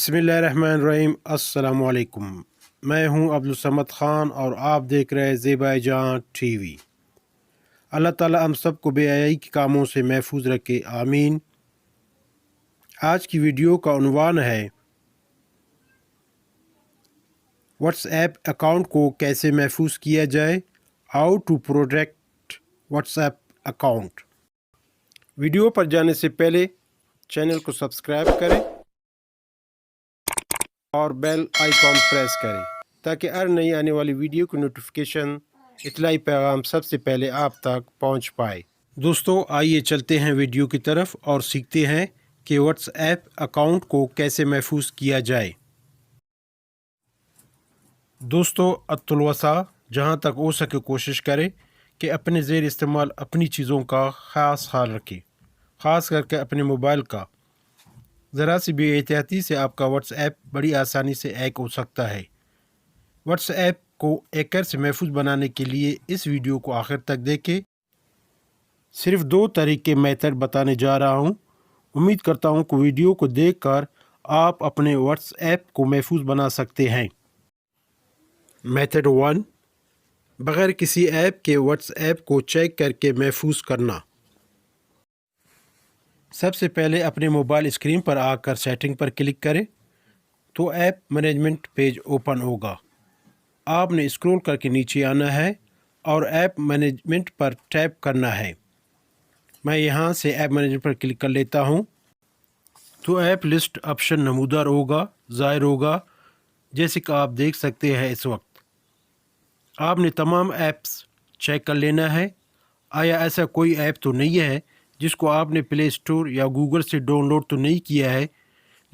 बिस्मिल्लाहिर्रहमानिर्रहीम। अस्सलाम वालेकुम। मैं हूं अब्दुल समद ख़ान और आप देख रहे हैं ज़ेबाए जहां टीवी। अल्लाह ताला हम सब को बेहयाई के कामों से महफूज रखे, आमीन। आज की वीडियो का उन्वान है व्हाट्सएप अकाउंट को कैसे महफूज किया जाए, how to protect WhatsApp account. Video पर जाने से पहले चैनल को सब्सक्राइब करें और बेल आइकॉन प्रेस करें ताकि हर नई आने वाली वीडियो की नोटिफिकेशन इतलाई पैगाम सबसे पहले आप तक पहुंच पाए। दोस्तों, आइए चलते हैं वीडियो की तरफ और सीखते हैं कि व्हाट्सएप अकाउंट को कैसे महफूज किया जाए। दोस्तों, अत्तुलवसा जहां तक हो सके कोशिश करें कि अपने ज़ेर इस्तेमाल अपनी चीज़ों का ख़ास ख्याल रखें, ख़ास करके अपने मोबाइल का। ज़रा सी भी एहतियाती से आपका व्हाट्सएप बड़ी आसानी से हैक हो सकता है। व्हाट्सएप को हैकर से महफूज बनाने के लिए इस वीडियो को आखिर तक देखें। सिर्फ 2 तरीके मेथड बताने जा रहा हूं। उम्मीद करता हूं कि वीडियो को देखकर आप अपने व्हाट्सएप को महफूज बना सकते हैं। मेथड 1, बगैर किसी ऐप के व्हाट्सएप को चेक करके महफूज करना। सबसे पहले अपने मोबाइल स्क्रीन पर आकर सेटिंग पर क्लिक करें तो ऐप मैनेजमेंट पेज ओपन होगा। आपने स्क्रॉल करके नीचे आना है और ऐप मैनेजमेंट पर टैप करना है। मैं यहां से ऐप मैनेजमेंट पर क्लिक कर लेता हूं तो ऐप लिस्ट ऑप्शन नमूदार होगा, ज़ाहिर होगा, जैसे कि आप देख सकते हैं। इस वक्त आपने तमाम ऐप्स चेक कर लेना है। आया ऐसा कोई ऐप तो नहीं है जिसको आपने प्ले स्टोर या गूगल से डाउनलोड तो नहीं किया है,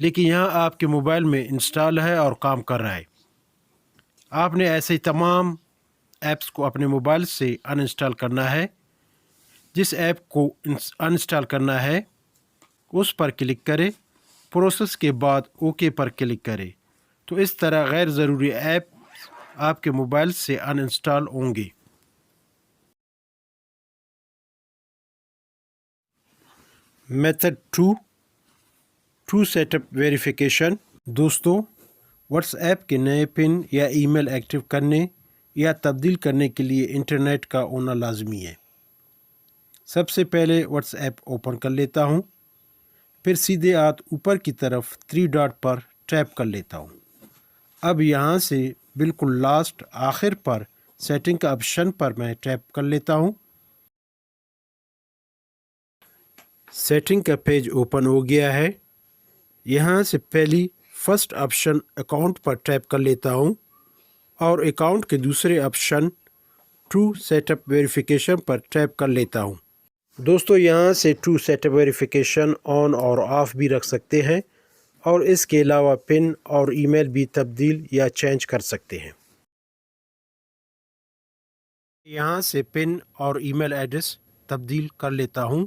लेकिन यहाँ आपके मोबाइल में इंस्टॉल है और काम कर रहा है। आपने ऐसे तमाम ऐप्स को अपने मोबाइल से अनइंस्टॉल करना है। जिस ऐप को अनइंस्टॉल करना है उस पर क्लिक करें, प्रोसेस के बाद ओके पर क्लिक करें तो इस तरह गैर ज़रूरी ऐप आपके मोबाइल से अनइंस्टॉल होंगे। Method 2, to setup verification. दोस्तों, व्हाट्सएप के नए पिन या ईमेल एक्टिव करने या तब्दील करने के लिए इंटरनेट का होना लाजमी है। सबसे पहले व्हाट्सएप ओपन कर लेता हूं, फिर सीधे हाथ ऊपर की तरफ 3 डॉट पर टैप कर लेता हूं। अब यहां से बिल्कुल लास्ट आखिर पर सेटिंग का ऑप्शन पर मैं टैप कर लेता हूं। सेटिंग का पेज ओपन हो गया है। यहाँ से पहली फर्स्ट ऑप्शन अकाउंट पर टैप कर लेता हूँ और अकाउंट के दूसरे ऑप्शन टू सेटअप वेरिफिकेशन पर टैप कर लेता हूँ। दोस्तों, यहाँ से टू सेटअप वेरिफिकेशन ऑन और ऑफ भी रख सकते हैं और इसके अलावा पिन और ईमेल भी तब्दील या चेंज कर सकते हैं। यहाँ से पिन और ईमेल एड्रेस तब्दील कर लेता हूँ।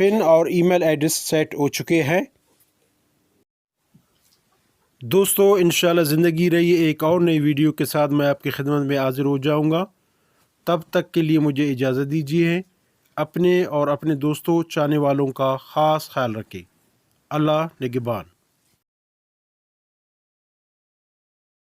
पिन और ईमेल एड्रेस सेट हो चुके हैं। दोस्तों, इंशाल्लाह ज़िंदगी रही एक और नई वीडियो के साथ मैं आपकी खिदमत में हाज़िर हो जाऊंगा। तब तक के लिए मुझे इजाज़त दीजिए। अपने और अपने दोस्तों चाहने वालों का ख़ास ख्याल रखें। अल्लाह निगहबान।